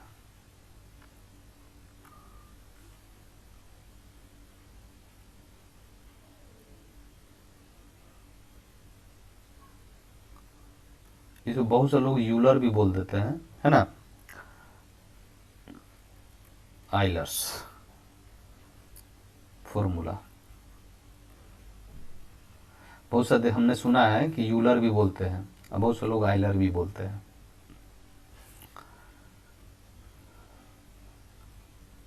इसको बहुत से लोग यूलर भी बोल देते हैं, है ना, आइलर्स फॉर्मूला। बहुत से हमने सुना है कि यूलर भी बोलते हैं, और बहुत से लोग आइलर भी बोलते हैं।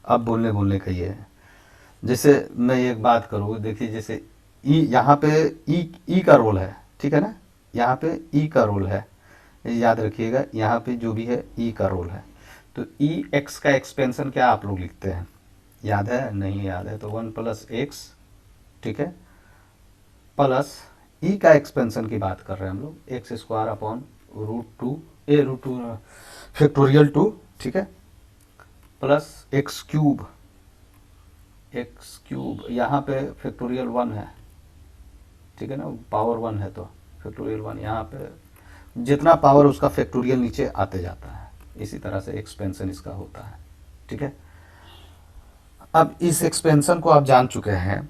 अब बोलने का ये है, जैसे मैं एक बात करूँ, देखिए जैसे ई, यहाँ पे ई का रोल है, ठीक है ना, यहाँ पे ई का रोल है, याद रखिएगा, यहाँ पे जो भी है ई का रोल है। तो ई एक्स का एक्सपेंशन क्या आप लोग लिखते हैं, याद है? नहीं याद है तो 1 प्लस एक्स, ठीक है, प्लस ई का एक्सपेंशन की बात कर रहे हैं हम लोग, एक्स स्क्वायर अपॉन √2 ए √2 फैक्टोरियल 2, ठीक है, प्लस एक्स क्यूब यहाँ पे फैक्टोरियल 1 है, ठीक है ना, पावर 1 है तो फैक्टोरियल 1, यहाँ पे जितना पावर उसका फैक्टोरियल नीचे आते जाता है, इसी तरह से एक्सपेंशन इसका होता है, ठीक है। अब इस एक्सपेंशन को आप जान चुके हैं,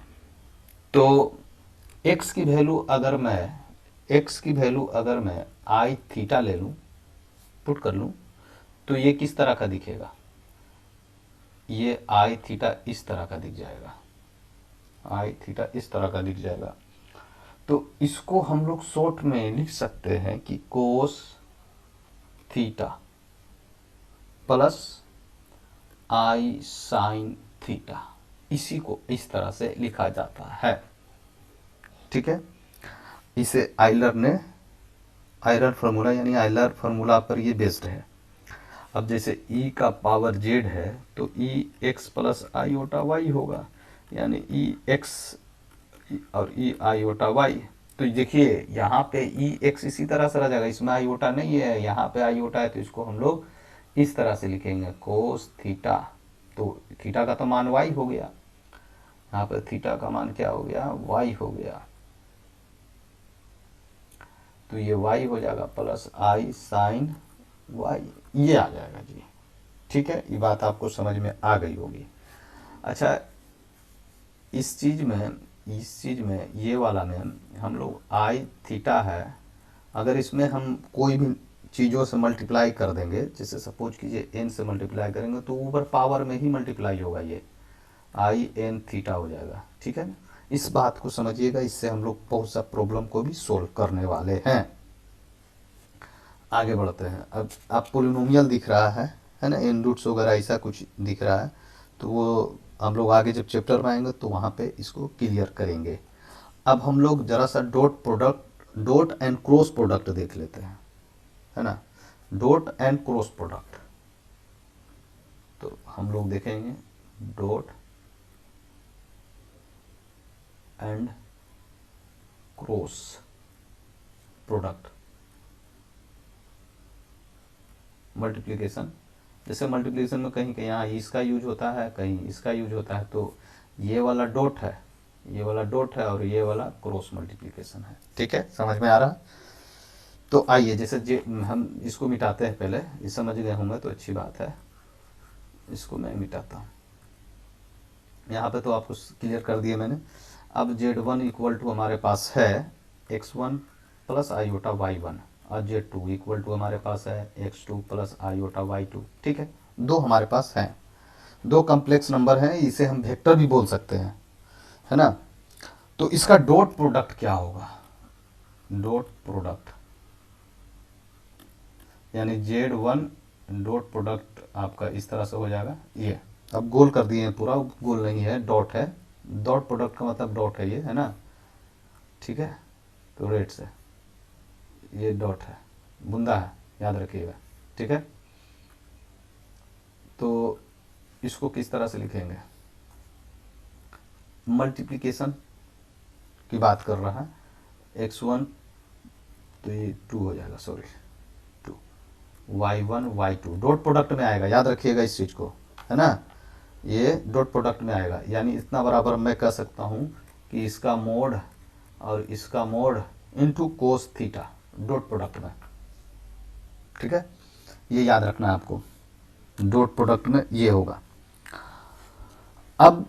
तो x की वैल्यू अगर मैं आई थीटा ले लूँ, पुट कर लूँ, तो ये किस तरह का दिखेगा, ये आई थीटा इस तरह का दिख जाएगा, आई थीटा इस तरह का दिख जाएगा। तो इसको हम लोग शॉर्ट में लिख सकते हैं कि कोस थीटा प्लस आई साइन थीटा, इसी को इस तरह से लिखा जाता है, ठीक है। इसे आयलर फार्मूला यानी आयलर फार्मूला पर ये बेस्ड है। अब जैसे e का पावर z है तो ई एक्स प्लस आईओटा वाई होगा, यानी ई एक्स और ई आईओटा वाई। तो देखिए यहाँ पे ई एक्स इसी तरह से रह जाएगा, इसमें आईओटा नहीं है, यहाँ पे आईओटा है, तो इसको हम लोग इस तरह से लिखेंगे कोस थीटा। तो थीटा का तो मान वाई हो गया, यहाँ पे थीटा का मान क्या हो गया, वाई हो गया, तो ये y हो जाएगा प्लस आई साइन वाई, ये आ जाएगा जी, ठीक है। ये बात आपको समझ में आ गई होगी। अच्छा, इस चीज़ में ये वाला में हम लोग आई थीटा है, अगर इसमें हम कोई भी चीज़ों से मल्टीप्लाई कर देंगे, जैसे सपोज कीजिए n से मल्टीप्लाई करेंगे तो ऊपर पावर में ही मल्टीप्लाई होगा, ये आई एन थीटा हो जाएगा, ठीक है ना। इस बात को समझिएगा, इससे हम लोग बहुत सा प्रॉब्लम को भी सोल्व करने वाले हैं। आगे बढ़ते हैं। अब आप पोलिनोमियल दिख रहा है ना, इन रूट्स वगैरह ऐसा कुछ दिख रहा है, तो वो हम लोग आगे जब चैप्टर में आएंगे तो वहाँ पे इसको क्लियर करेंगे। अब हम लोग जरा सा डॉट एंड क्रॉस प्रोडक्ट देख लेते हैं, है ना, डॉट एंड क्रॉस प्रोडक्ट। तो हम लोग देखेंगे dot and cross product, multiplication. जैसे मल्टीप्लिकेशन में कहीं कहीं यहाँ इसका यूज होता है, कहीं इसका यूज होता है, तो ये वाला डॉट है, ये वाला डॉट है, और ये वाला क्रॉस मल्टीप्लिकेशन है, ठीक है, समझ में आ रहा। तो आइए जैसे हम इसको मिटाते हैं, पहले ये समझ गए होंगे तो अच्छी बात है, इसको मैं मिटाता हूँ। यहाँ पे तो आपको क्लियर कर दिया मैंने। अब z1 इक्वल टू हमारे पास है x1 प्लस आईओटा y1, और z2 इक्वल टू हमारे पास है x2 प्लस आईओटा y2, ठीक है। दो हमारे पास हैं, दो कॉम्प्लेक्स नंबर हैं, इसे हम वेक्टर भी बोल सकते हैं, है ना। तो इसका डॉट प्रोडक्ट क्या होगा, डॉट प्रोडक्ट यानी z1 डॉट प्रोडक्ट आपका इस तरह से हो जाएगा। ये अब गोल कर दिए हैं, पूरा गोल नहीं है, डॉट है, डॉट प्रोडक्ट का मतलब डॉट है, ये है ना, ठीक है। तो रेड से ये डॉट है, बूंदा है, याद रखिएगा, ठीक है। तो इसको किस तरह से लिखेंगे, मल्टीप्लिकेशन की बात कर रहा है, x1 तो ये 2 हो जाएगा, sorry 2, y1 y2 dot product में आएगा, याद रखिएगा इस चीज़ को, है ना, ये डॉट प्रोडक्ट में आएगा। यानी इतना बराबर मैं कह सकता हूँ कि इसका मोड और इसका mode into cos theta dot product में, ठीक है, ये याद रखना है आपको, डॉट प्रोडक्ट में ये होगा। अब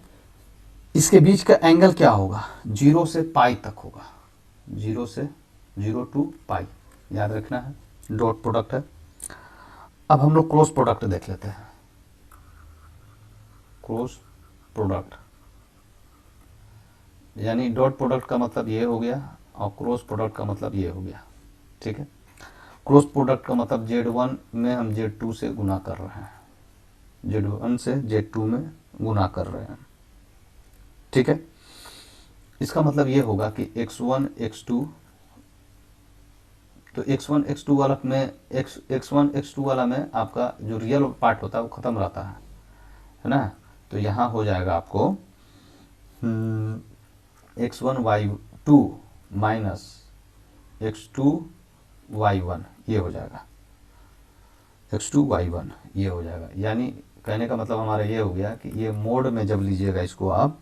इसके बीच का एंगल क्या होगा, 0 से पाई तक होगा, 0 टू पाई, याद रखना है, डॉट प्रोडक्ट है। अब हम लोग क्रॉस प्रोडक्ट देख लेते हैं, क्रॉस प्रोडक्ट यानी डॉट प्रोडक्ट का मतलब ये हो गया और क्रॉस प्रोडक्ट का मतलब ये हो गया, ठीक है। क्रॉस प्रोडक्ट का मतलब z1 में हम z2 से गुना कर रहे हैं, z1 से z2 में गुना कर रहे हैं, ठीक है। इसका मतलब ये होगा कि x1 x2, तो x1 x2 वाला में x1 x2 वाला में आपका जो रियल पार्ट होता है वो ख़त्म रहता है ना, तो यहाँ हो जाएगा आपको x1y2 माइनस x2y1 ये हो जाएगा, x2y1 ये हो जाएगा। यानी कहने का मतलब हमारा ये हो गया कि ये मोड में जब लीजिएगा इसको आप,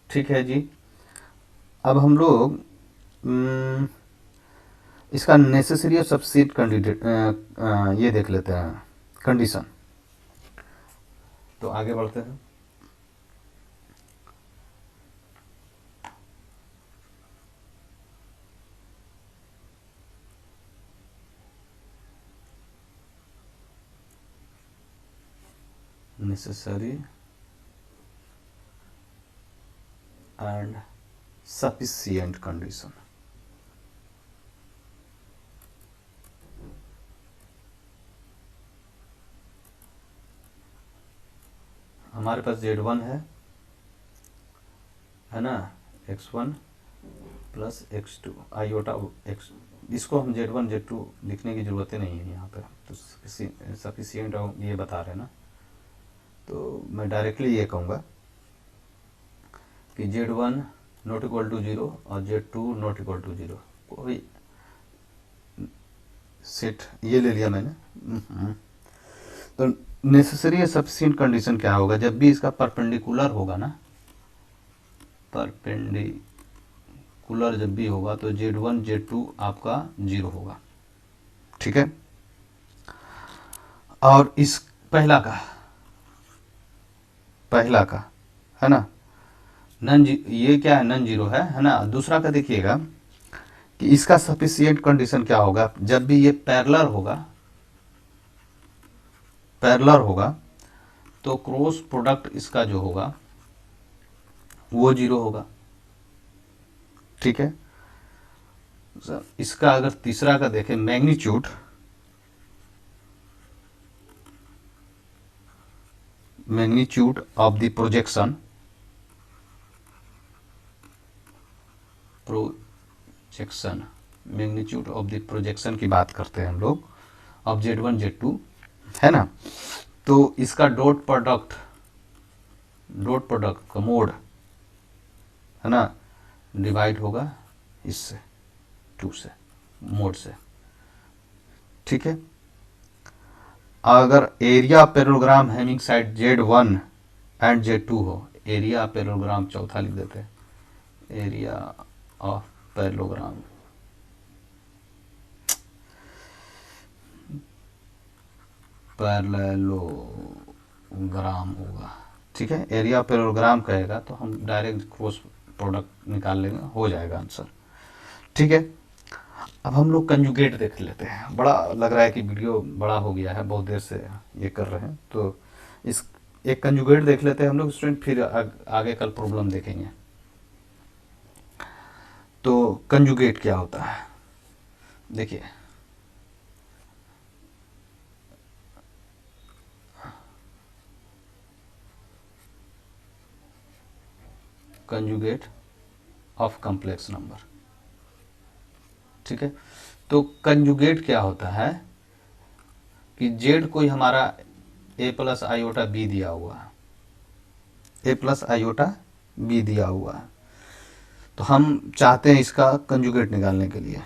ठीक है जी। अब हम लोग इसका नेसेसरी और सब्सिड कैंडिडेट ये देख लेते हैं कंडीशन। तो आगे बढ़ते हैं। Necessary and sufficient condition. हमारे पास Z1 है ना, x1 plus x2 iota x, इसको हम Z1 Z2 लिखने की ज़रूरत नहीं है यहाँ पे, तो सफिशिएंट ये बता रहे हैं ना। तो मैं डायरेक्टली ये कहूँगा कि Z1 नॉट इक्वल टू 0 और Z2 नॉट इक्वल टू 0, कोई सेट ये ले लिया मैंने। तो नेसेसरी या सफिशिएंट कंडीशन क्या होगा, जब भी इसका परपेंडिकुलर होगा ना, परपेंडिकुलर जब भी होगा तो Z1 Z2 आपका 0 होगा, ठीक है। और इस पहला का है ना नन, ये क्या है, नन जीरो है ना। दूसरा का देखिएगा कि इसका सफिशिएंट कंडीशन क्या होगा, जब भी ये पैरेलल होगा तो क्रॉस प्रोडक्ट इसका जो होगा वो 0 होगा, ठीक है। इसका अगर तीसरा का देखें, magnitude of the projection magnitude of the projection की बात करते हैं हम लोग ऑफ Z1 Z2 है ना। तो इसका डॉट प्रोडक्ट का मोड है ना डिवाइड होगा इससे 2 से, मोड से, ठीक है। अगर area parallelogram having side Z1 and Z2 हो, एरिया पैरेललोग्राम चौथा लिख देते हैं, एरिया ऑफ पैरेललोग्राम होगा, ठीक है। एरिया पैरेललोग्राम कहेगा तो हम डायरेक्ट क्रॉस प्रोडक्ट निकाल लेंगे, हो जाएगा आंसर, ठीक है। अब हम लोग कंजुगेट देख लेते हैं। बड़ा लग रहा है कि वीडियो बड़ा हो गया है, बहुत देर से ये कर रहे हैं, तो इस एक कंजुगेट देख लेते हैं हम लोग स्टूडेंट, फिर आगे कल प्रॉब्लम देखेंगे। तो कंजुगेट क्या होता है, देखिए कंजुगेट ऑफ कॉम्प्लेक्स नंबर, ठीक है। तो कंजुगेट क्या होता है कि Z कोई हमारा a प्लस आयोटा बी दिया हुआ है, तो हम चाहते हैं इसका कंजुगेट निकालने के लिए।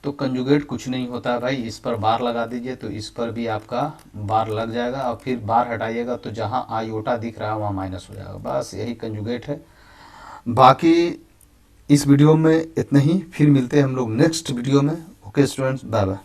तो कंजुगेट कुछ नहीं होता भाई, इस पर बार लगा दीजिए तो इस पर भी आपका बार लग जाएगा, और फिर बार हटाइएगा तो जहाँ आयोटा दिख रहा है वहाँ माइनस हो जाएगा, बस यही कंजुगेट है। बाकी इस वीडियो में इतना ही, फिर मिलते हैं हम लोग नेक्स्ट वीडियो में। Okay students, bye bye.